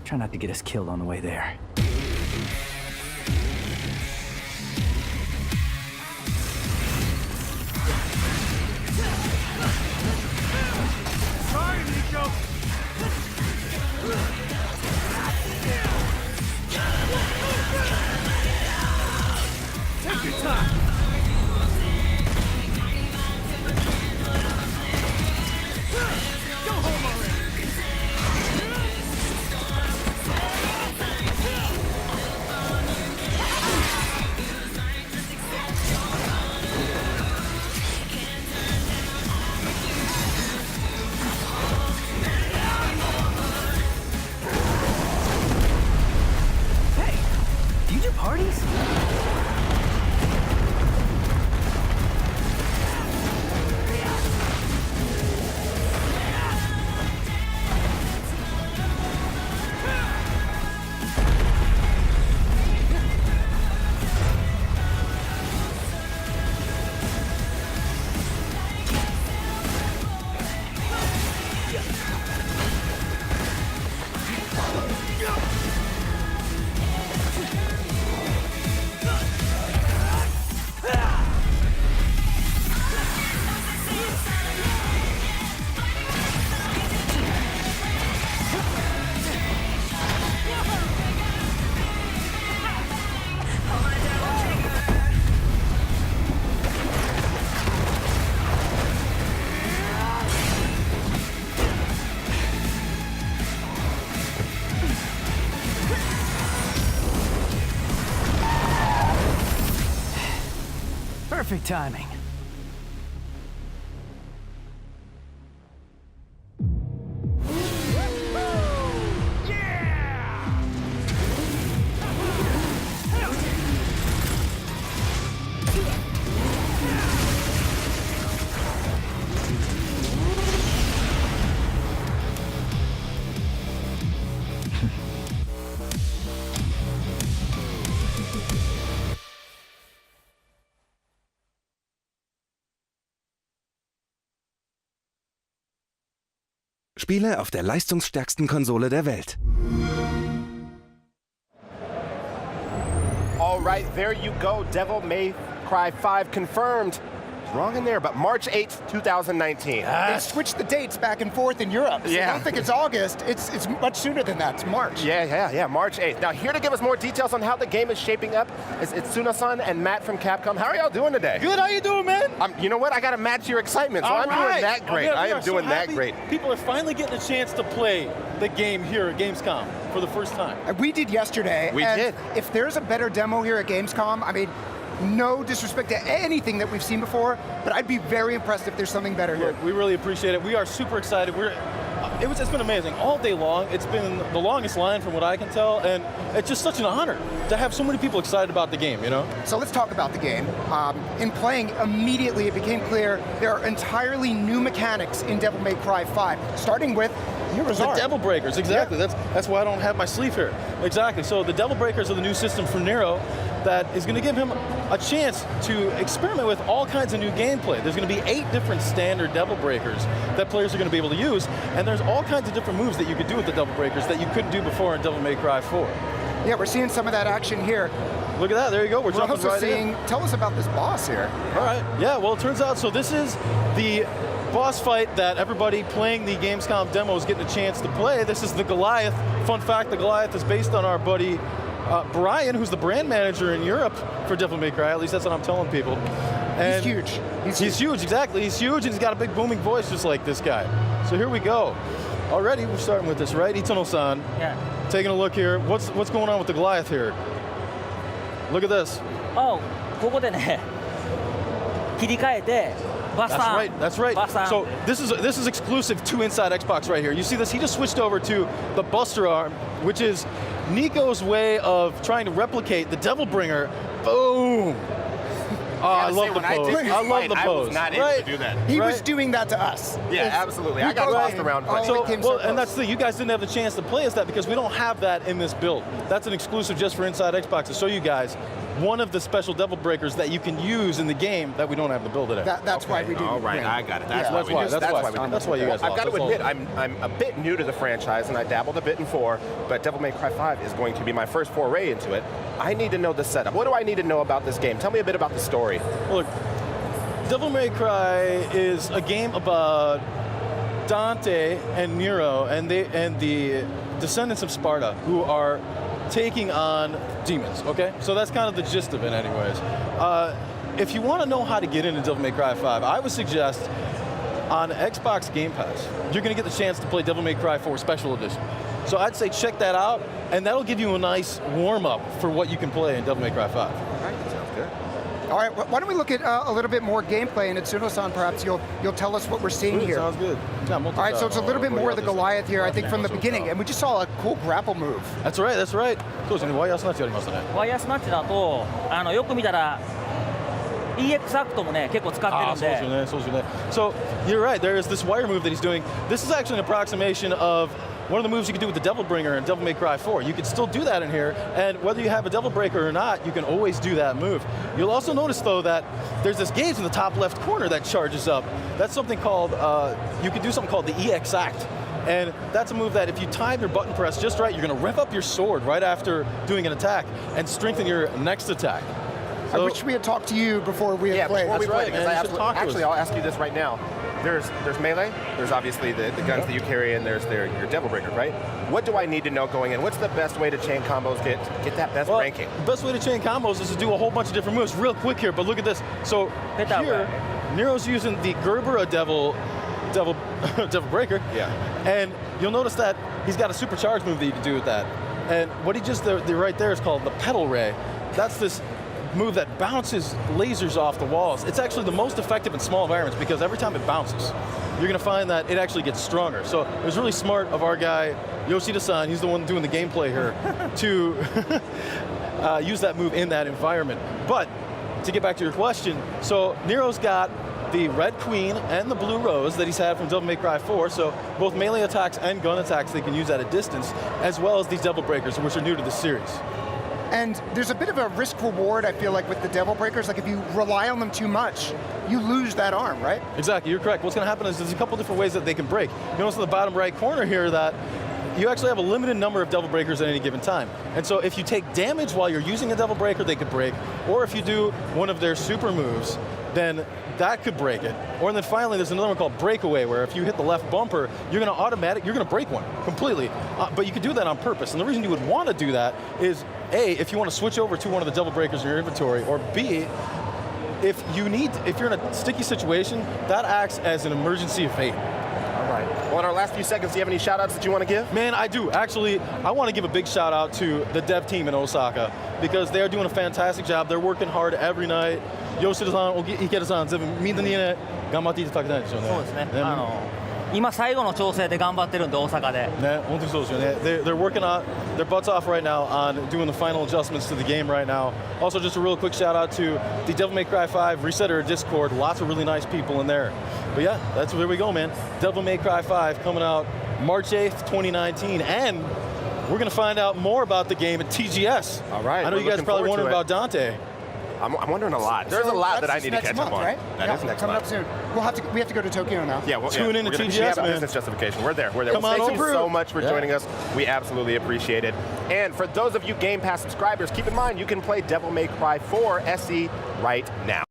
Try not to get us killed on the way there. Sorry, Nico. Take your time. Go home already. Hey, do you do parties? Perfect timing. Spiele auf der leistungsstärksten Konsole der Welt. All right, there you go. Devil May Cry 5 confirmed. Wrong in there, but March 8th, 2019. They switched the dates back and forth in Europe. So Yeah. I don't think it's August. It's much sooner than that. It's March. Yeah, March 8th. Now, here to give us more details on how the game is shaping up is Itsuna-san and Matt from Capcom. How are y'all doing today? Good, how you doing, man? You know what? I got to match your excitement, so All I'm right. doing that great. We I am are so doing that happy great. People are finally getting a chance to play the game here at Gamescom for the first time. We did yesterday. We and did. If there's a better demo here at Gamescom, I mean, no disrespect to anything that we've seen before, but I'd be very impressed if there's something better here. We really appreciate it. We are super excited. It's been amazing. All day long, it's been the longest line from what I can tell, and it's just such an honor to have so many people excited about the game, you know? So let's talk about the game. In playing, immediately it became clear there are entirely new mechanics in Devil May Cry 5, starting with Heroes The Arc. Devil Breakers, exactly. Yeah. That's why I don't have my sleeve here. Exactly. So the Devil Breakers are the new system from Nero that is going to give him a chance to experiment with all kinds of new gameplay. There's going to be 8 different standard Devil Breakers that players are going to be able to use, and there's all kinds of different moves that you could do with the Devil Breakers that you couldn't do before in Devil May Cry 4. Yeah, we're seeing some of that action here. Look at that, there you go, we're jumping also right seeing, in. tell us about this boss here. All right, yeah, well it turns out, so this is the boss fight that everybody playing the Gamescom demo is getting a chance to play. This is the Goliath. Fun fact, the Goliath is based on our buddy Brian, who's the brand manager in Europe for Devil May Cry, at least that's what I'm telling people. And he's huge. He's huge, exactly. He's huge and he's got a big booming voice just like this guy. So here we go. Already we're starting with this, right? Itano-san. Yeah. Taking a look here. What's going on with the Goliath here? Look at this. Oh, ここでね、切り替えて、バサン。 That's right. Basan. So this is exclusive to Inside Xbox right here. You see this? He just switched over to the Buster Arm, which is Nico's way of trying to replicate the Devil Bringer. Boom! Oh, I love the when I pose. did this I love fight, the I was pose. not able Right. to do that. He Right. was doing that to us. Yeah, It's- absolutely. we I got both- tossed around. Oh, So, it came so well, and close. that's the thing. You guys didn't have the chance to play as that because we don't have that in this build. That's an exclusive just for Inside Xbox to show you guys one of the special devil breakers that you can use in the game that we don't have the build today. That's why we do. All right, win. I got it. That's Yeah. why That's we why. did- That's why. we did That's why you guys I've lost. got to That's all. admit, I'm a bit new to the franchise, and I dabbled a bit in 4, but Devil May Cry 5 is going to be my first foray into it. I need to know the setup. What do I need to know about this game? Tell me a bit about the story. Well, look, Devil May Cry is a game about Dante and Nero and the descendants of Sparta who are taking on demons, okay? So that's kind of the gist of it anyways. If you want to know how to get into Devil May Cry 5, I would suggest on Xbox Game Pass, you're going to get the chance to play Devil May Cry 4 Special Edition. So I'd say check that out, and that'll give you a nice warm-up for what you can play in Devil May Cry 5. All right, sounds good. All right, why don't we look at a little bit more gameplay, and Itsuno-san, perhaps you'll tell us what we're seeing here. Sounds good. All right, so it's a little bit more of the Goliath here, I think, from the beginning, and we just saw a cool grapple move. That's right, that's right. そうですね、ワイヤースナッチやりましたね。ワイヤースナッチだとよく見たら EX アクトもね結構使ってるんで。そうですよね、そうですよね。So you're right. There is this wire move that he's doing. This is actually an approximation of one of the moves you can do with the Devil Bringer in Devil May Cry 4. You can still do that in here, and whether you have a Devil Breaker or not, you can always do that move. You'll also notice though that there's this gauge in the top left corner that charges up. That's something called you can do something called the EX Act. And that's a move that if you time your button press just right, you're going to rev up your sword right after doing an attack and strengthen your next attack. I wish we had talked to you before we had played. Before we That's play, right, because man. I You should talk to actually, us. I'll ask you this right now. There's melee, there's obviously the guns that you carry, and there's your Devil Breaker, right? What do I need to know going in? What's the best way to chain combos, get that best ranking? The best way to chain combos is to do a whole bunch of different moves real quick here, but look at this. So Hit that here, Nero's using the Gerbera Devil Breaker. Yeah. And you'll notice that he's got a supercharged move that you can do with that. And what he just did right there is called the Pedal Ray. That's this move that bounces lasers off the walls. It's actually the most effective in small environments because every time it bounces, you're going to find that it actually gets stronger. So it was really smart of our guy, Yoshida-san, he's the one doing the gameplay here, to use that move in that environment. But to get back to your question, so Nero's got the Red Queen and the Blue Rose that he's had from Devil May Cry 4, so both melee attacks and gun attacks they can use at a distance, as well as these Devil Breakers, which are new to the series. And there's a bit of a risk reward, I feel like, with the Devil Breakers. Like if you rely on them too much, you lose that arm, right? Exactly, you're correct. What's going to happen is there's a couple different ways that they can break. You notice in the bottom right corner here that you actually have a limited number of Devil Breakers at any given time. And so if you take damage while you're using a Devil Breaker, they could break. Or if you do one of their super moves, then that could break it. Or then finally, there's another one called Breakaway, where if you hit the left bumper, you're gonna break one completely. But you could do that on purpose. And the reason you would want to do that is, A, if you want to switch over to one of the Devil Breakers in your inventory, or B, if you're in a sticky situation, that acts as an emergency evade. All right. Well, in our last few seconds, do you have any shout outs that you want to give? Man, I do. Actually, I want to give a big shout out to the dev team in Osaka because they are doing a fantastic job. They're working hard every night. Yoshida-san, Ikeda-san, みんなにね、頑張っていただきたいんですよね。そうですね。今最後の調整で頑張ってるんで大阪で。ね、本当にそうですよね。They're working on their butts off right now on doing the final adjustments to the game right now. Also, just a real quick shout out to the Devil May Cry 5 Resetter Discord. Lots of really nice people in there. But yeah, that's where we go, man. Devil May Cry 5 coming out March 8th, 2019, and we're gonna find out more about the game at TGS. All right. I know you guys are probably wondering about Dante. I'm wondering a lot. There's a lot that I need to catch up on. Right? That is next coming month. up soon. We have to go to Tokyo now. Yeah, well, Tune in to we TGS, have a man. business justification. We're there. Come Well, on thank you over. so much for joining us. We absolutely appreciate it. And for those of you Game Pass subscribers, keep in mind you can play Devil May Cry 4 SE right now.